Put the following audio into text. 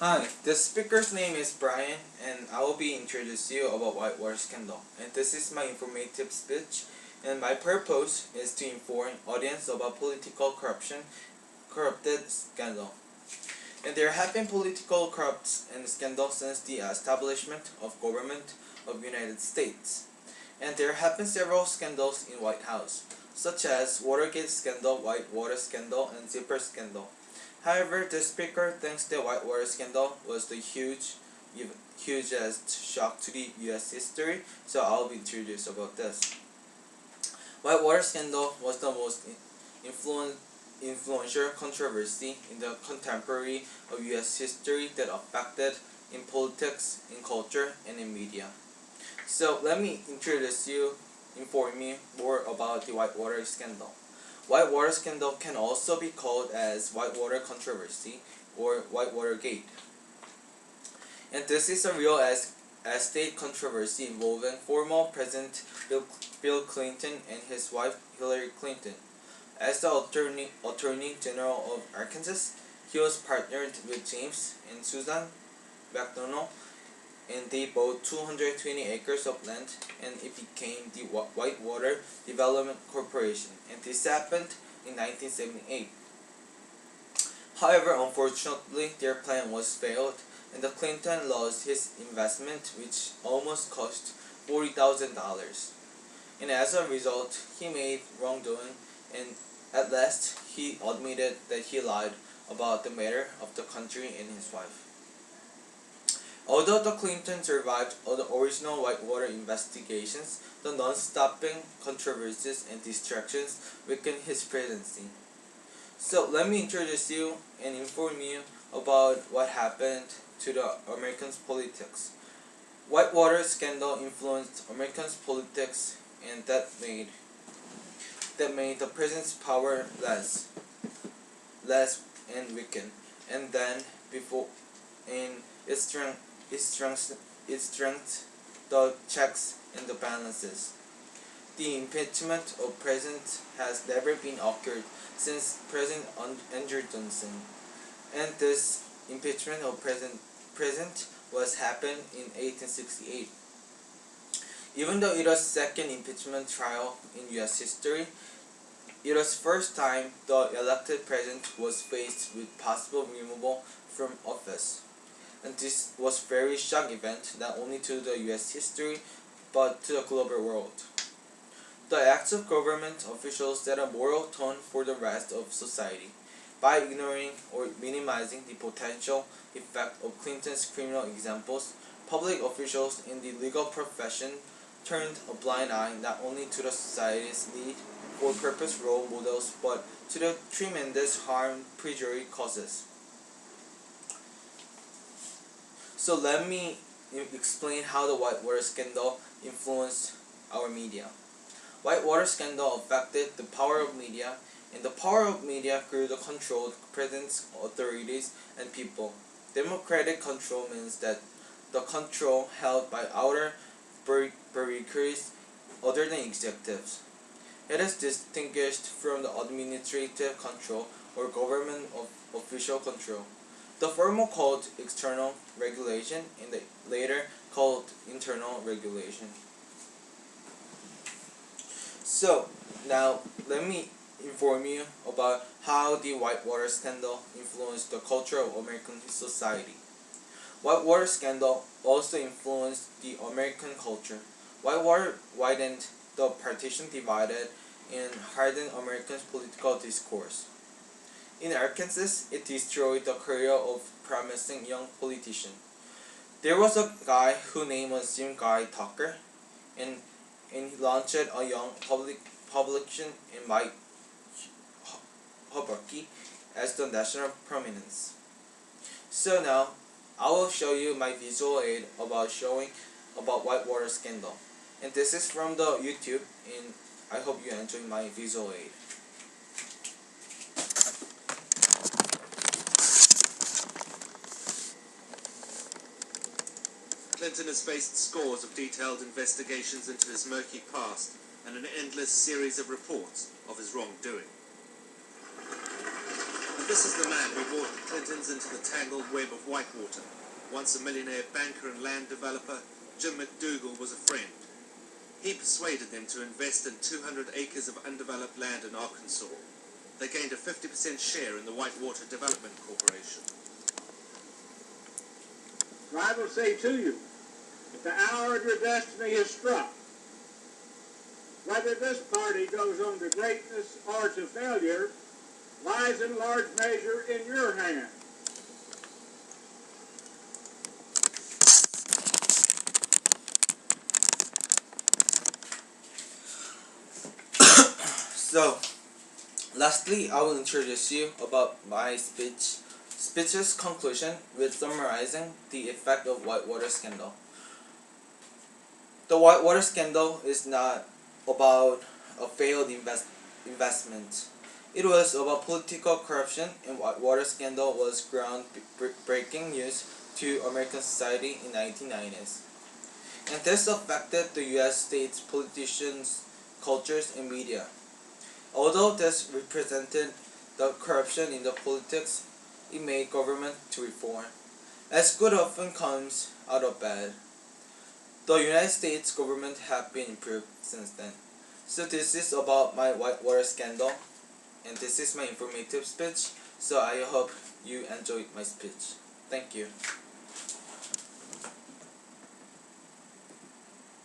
Hi, the speaker's name is Brian, and I will be introducing you about Whitewater scandal. And this is my informative speech, and my purpose is to inform audience about political corrupted scandal. And there have been political corrupts and scandals since the establishment of government of United States. And there have been several scandals in White House, such as Watergate scandal, Whitewater scandal, and Zipper scandal. However, the speaker thinks the Whitewater scandal was the hugest shock to the U.S. history, so I'll be introduced about this. Whitewater scandal was the most influential controversy in the contemporary of U.S. history that affected in politics, in culture, and in media. So let me inform you more about the Whitewater scandal. Whitewater scandal can also be called as Whitewater controversy or Whitewater Gate. And this is a real estate controversy involving former President Bill Clinton and his wife Hillary Clinton. As the Attorney General of Arkansas, he was partnered with James and Susan McDonough, and they bought 220 acres of land, and it became the Whitewater Development Corporation, and this happened in 1978. However, unfortunately, their plan was failed, and the Clinton lost his investment, which almost cost $40,000. And as a result, he made wrongdoing, and at last he admitted that he lied about the matter of the country and his wife. Although the Clintons survived all the original Whitewater investigations, the non-stopping controversies and distractions weakened his presidency. So let me introduce you and inform you about what happened to the American politics. Whitewater scandal influenced American politics, and that made the president's power less and weakened, and then before in its strength its strength the checks and the balances. The impeachment of president has never been occurred since President Andrew Johnson, and this impeachment of president was happened in 1868. Even though it was second impeachment trial in U.S. history, it was first time the elected president was faced with possible removal from office. And this was very shock event not only to the U.S. history but to the global world. The acts of government officials set a moral tone for the rest of society by ignoring or minimizing the potential effect of Clinton's criminal examples. Public officials in the legal profession turned a blind eye not only to the society's need for purpose role models but to the tremendous harm perjury causes. So let me explain how the Whitewater scandal influenced our media. Whitewater scandal affected the power of media, and the power of media grew the controlled president's authorities and people. Democratic control means that the control held by outer bureaucracies other than executives. It is distinguished from the administrative control or government official control. The former called external regulation and the later called internal regulation. So now let me inform you about how the Whitewater scandal influenced the culture of American society. Whitewater scandal also influenced the American culture. Whitewater widened the partition divided and hardened American political discourse. In Arkansas, it destroyed the career of promising young politician. There was a guy who name was Jim Guy Tucker, and he launched a young publication in Mike Huckabee as the national prominence. So now, I will show you my visual aid about showing about Whitewater scandal. And this is from the YouTube, and I hope you enjoy my visual aid. Clinton has faced scores of detailed investigations into his murky past and an endless series of reports of his wrongdoing. This is the man who brought the Clintons into the tangled web of Whitewater. Once a millionaire banker and land developer, Jim McDougall was a friend. He persuaded them to invest in 200 acres of undeveloped land in Arkansas. They gained a 50% share in the Whitewater Development Corporation. I will say to you that the hour of your destiny is struck. Whether this party goes on to greatness or to failure lies in large measure in your hands. So, lastly, I will introduce you about my speech's conclusion with summarizing the effect of Whitewater scandal. The Whitewater scandal is not about a failed investment. It was about political corruption, and Whitewater scandal was groundbreaking news to American society in 1990s. And this affected the U.S. states, politicians, cultures, and media. Although this represented the corruption in the politics, it made government to reform. As good often comes out of bad, the United States government have been improved since then. So this is about my Whitewater scandal, and this is my informative speech. So I hope you enjoyed my speech. Thank you.